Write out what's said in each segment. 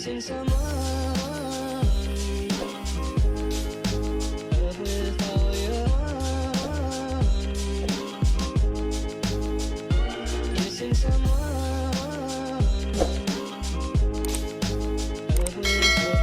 missing someone. Love with all your heart. Missing someone. Love with heart.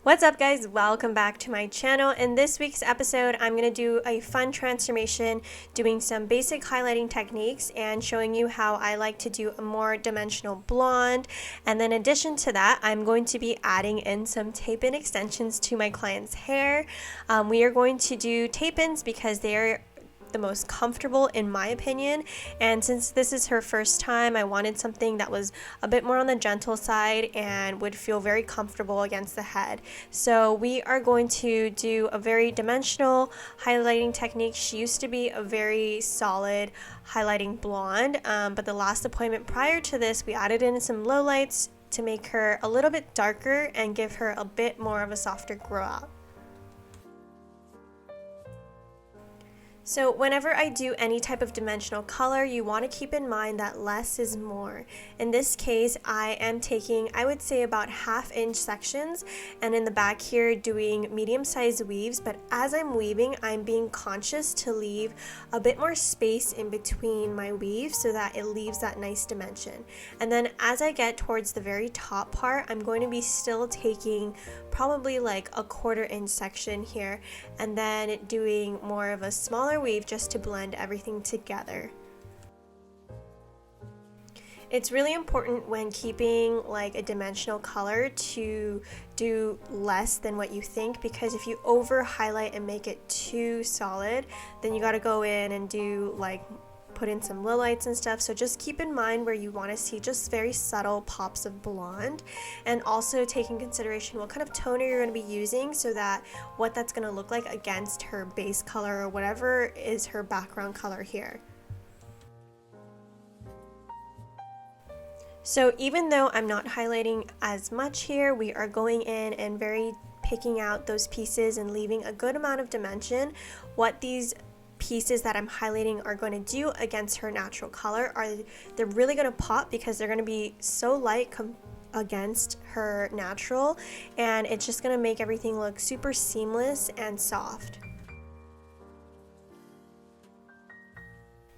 What's up, guys? Welcome back to my channel. In this week's episode, I'm going to do a fun transformation doing some basic highlighting techniques and showing you how I like to do a more dimensional blonde. And then in addition to that, I'm going to be adding in some tape-in extensions to my client's hair. We are going to do tape-ins because they're the most comfortable in my opinion, and since this is her first time, I wanted something that was a bit more on the gentle side and would feel very comfortable against the head. So we are going to do a very dimensional highlighting technique. She used to be a very solid highlighting blonde, but the last appointment prior to this, we added in some lowlights to make her a little bit darker and give her a bit more of a softer grow out. So whenever I do any type of dimensional color, you want to keep in mind that less is more. In this case, I am taking, I would say, about 1/2 inch sections, and in the back here doing medium-sized weaves, but as I'm weaving, I'm being conscious to leave a bit more space in between my weaves so that it leaves that nice dimension. And then as I get towards the very top part, I'm going to be still taking probably like a 1/4 inch section here, and then doing more of a smaller weave just to blend everything together. It's really important when keeping like a dimensional color to do less than what you think, because if you over highlight and make it too solid, then you got to go in and do like put in some lowlights and stuff. So just keep in mind where you want to see just very subtle pops of blonde, and also take in consideration what kind of toner you're going to be using so that what that's going to look like against her base color or whatever is her background color here. So even though I'm not highlighting as much here, we are going in and very picking out those pieces and leaving a good amount of dimension. What these pieces that I'm highlighting are going to do against her natural color are they're really going to pop because they're going to be so light against her natural, and it's just going to make everything look super seamless and soft.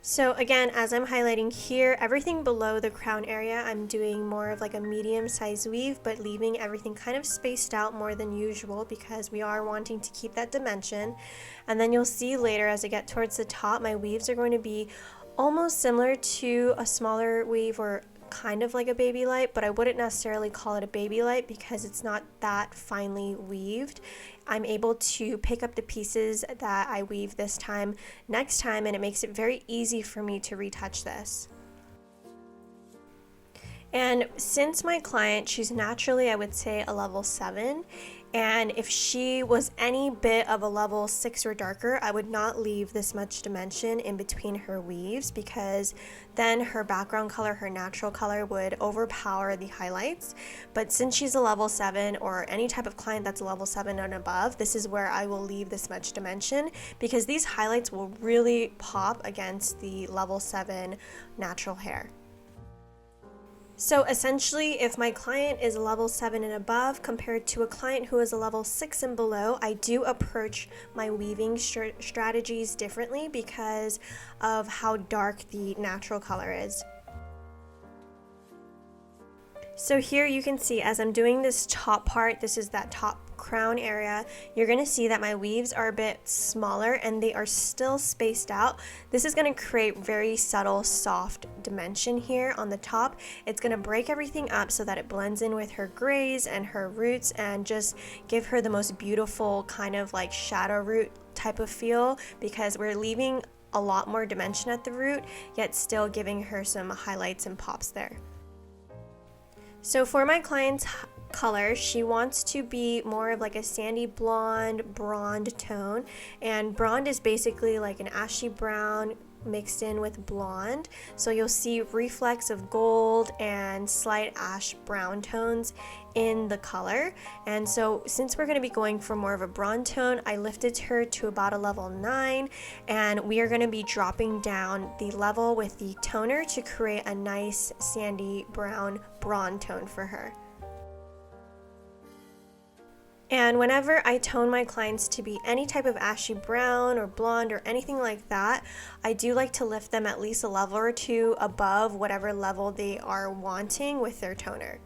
So again, as I'm highlighting here, everything below the crown area, I'm doing more of like a medium-sized weave, but leaving everything kind of spaced out more than usual because we are wanting to keep that dimension. And then you'll see later as I get towards the top, my weaves are going to be almost similar to a smaller weave or kind of like a baby light, but I wouldn't necessarily call it a baby light because it's not that finely weaved. I'm able to pick up the pieces that I weave this time next time, and it makes it very easy for me to retouch this. And since my client, she's naturally, I would say, a level 7, and if she was any bit of a level 6 or darker, I would not leave this much dimension in between her weaves, because then her background color, her natural color, would overpower the highlights. But since she's a level 7, or any type of client that's a level 7 and above, this is where I will leave this much dimension, because these highlights will really pop against the level 7 natural hair. So essentially, if my client is a level 7 and above compared to a client who is a level 6 and below, I do approach my weaving strategies differently because of how dark the natural color is. So here you can see as I'm doing this top part, this is that top crown area, you're going to see that my weaves are a bit smaller and they are still spaced out. This is going to create very subtle soft dimension here on the top. It's going to break everything up so that it blends in with her grays and her roots and just give her the most beautiful kind of like shadow root type of feel, because we're leaving a lot more dimension at the root yet still giving her some highlights and pops there. So for my client's color, she wants to be more of like a sandy blonde, Bronde tone, and Bronde is basically like an ashy brown mixed in with blonde, so you'll see reflex of gold and slight ash brown tones in the color. And so since we're going to be going for more of a bronze tone, I lifted her to about a level 9, and we are going to be dropping down the level with the toner to create a nice sandy brown bronze tone for her. And whenever I tone my clients to be any type of ashy brown or blonde or anything like that, I do like to lift them at least a level or two above whatever level they are wanting with their toner.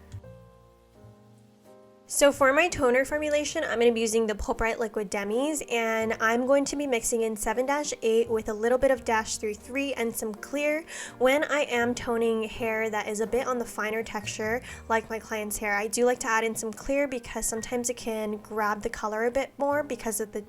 So for my toner formulation, I'm going to be using the Pulp-Rite Liquid Demis, and I'm going to be mixing in 7-8 with a little bit of -33 and some clear. When I am toning hair that is a bit on the finer texture, like my client's hair, I do like to add in some clear because sometimes it can grab the color a bit more because of the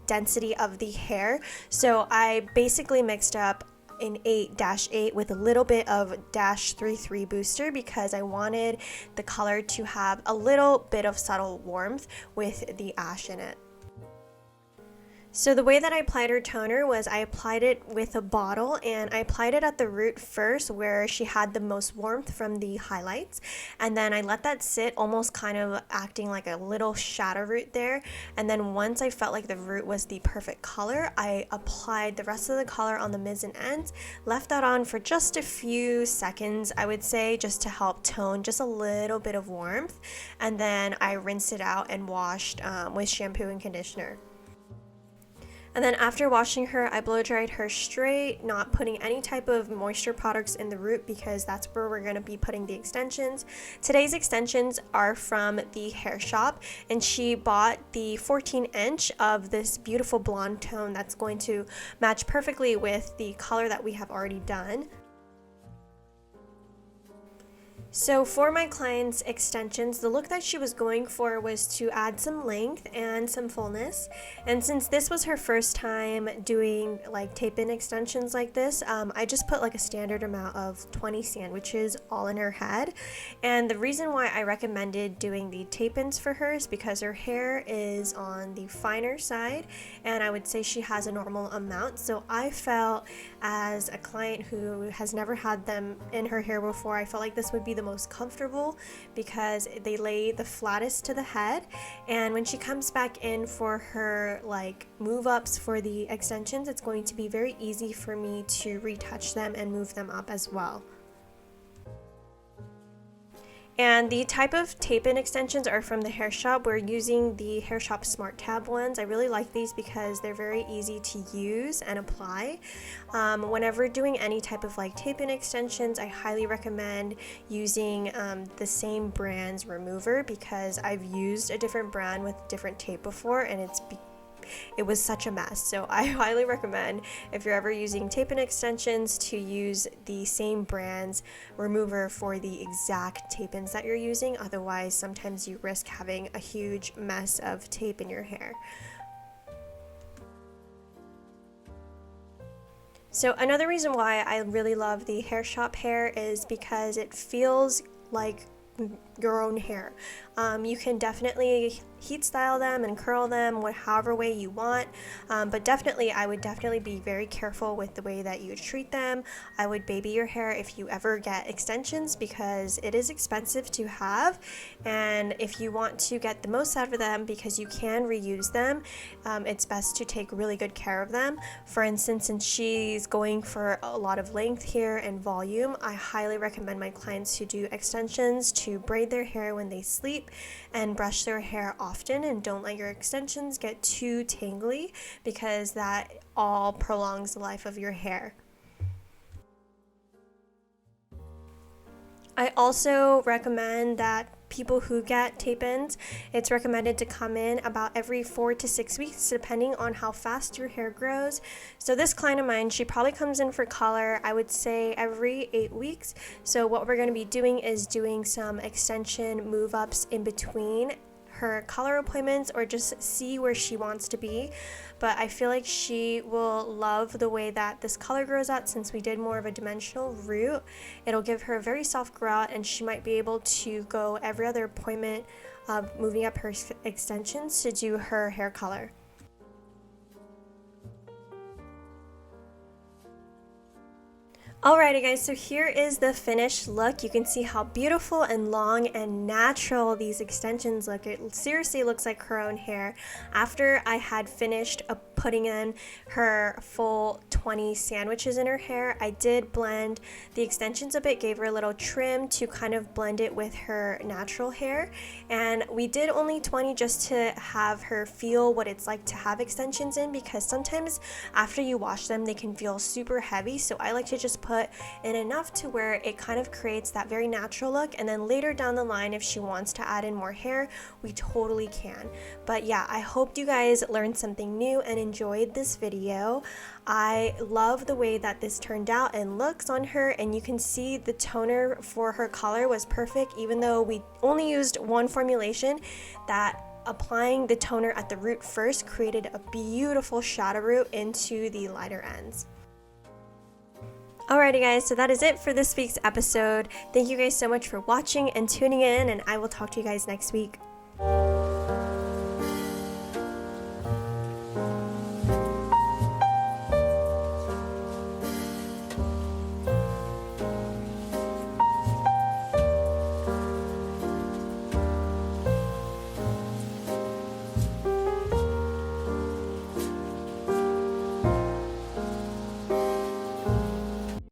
density of the hair. So I basically mixed up in 8-8 with a little bit of -33 booster because I wanted the color to have a little bit of subtle warmth with the ash in it. So the way that I applied her toner was I applied it with a bottle, and I applied it at the root first where she had the most warmth from the highlights, and then I let that sit, almost kind of acting like a little shadow root there. And then once I felt like the root was the perfect color, I applied the rest of the color on the mids and ends, left that on for just a few seconds, I would say, just to help tone just a little bit of warmth, and then I rinsed it out and washed with shampoo and conditioner. And then after washing her, I blow dried her straight, not putting any type of moisture products in the root because that's where we're going to be putting the extensions. Today's extensions are from the hair shop, and she bought the 14-inch of this beautiful blonde tone that's going to match perfectly with the color that we have already done. So for my client's extensions, the look that she was going for was to add some length and some fullness. And since this was her first time doing like tape-in extensions like this, I just put like a standard amount of 20 sandwiches all in her head. And the reason why I recommended doing the tape-ins for her is because her hair is on the finer side, and I would say she has a normal amount. So I felt, as a client who has never had them in her hair before, I felt like this would be the most comfortable because they lay the flattest to the head. And when she comes back in for her like move ups for the extensions, it's going to be very easy for me to retouch them and move them up as well. And the type of tape-in extensions are from the hair shop. We're using the hair shop Smart Tab ones. I really like these because they're very easy to use and apply. Whenever doing any type of like tape-in extensions, I highly recommend using the same brand's remover because I've used a different brand with different tape before, and it was such a mess. So I highly recommend, if you're ever using tape-in extensions, to use the same brand's remover for the exact tape-ins that you're using. Otherwise, sometimes you risk having a huge mess of tape in your hair. So another reason why I really love the hair shop hair is because it feels like your own hair. You can definitely heat style them and curl them however way you want, but I would definitely be very careful with the way that you treat them. I would baby your hair if you ever get extensions because it is expensive to have, and if you want to get the most out of them, because you can reuse them, it's best to take really good care of them. For instance, since she's going for a lot of length here and volume, I highly recommend my clients to do extensions, to braid their hair when they sleep and brush their hair often, and don't let your extensions get too tangly because that all prolongs the life of your hair. I also recommend that people who get tape-ins, it's recommended to come in about every 4 to 6 weeks depending on how fast your hair grows. So this client of mine, she probably comes in for color, I would say every 8 weeks. So what we're going to be doing is doing some extension move-ups in between her color appointments, or just see where she wants to be. But I feel like she will love the way that this color grows out. Since we did more of a dimensional root, it'll give her a very soft grow out, and she might be able to go every other appointment moving up her extensions to do her hair color. Alrighty guys, so here is the finished look. You can see how beautiful and long and natural these extensions look. It seriously looks like her own hair. After I had finished putting in her full 20 sandwiches in her hair, I did blend the extensions a bit, gave her a little trim to kind of blend it with her natural hair. And we did only 20 just to have her feel what it's like to have extensions in, because sometimes after you wash them they can feel super heavy. So I like to just put in enough to where it kind of creates that very natural look, and then later down the line if she wants to add in more hair, we totally can. But yeah, I hope you guys learned something new and enjoyed this video. I love the way that this turned out and looks on her, and you can see the toner for her color was perfect, even though we only used one formulation. That applying the toner at the root first created a beautiful shadow root into the lighter ends. Alrighty guys, so that is it for this week's episode. Thank you guys so much for watching and tuning in, and I will talk to you guys next week.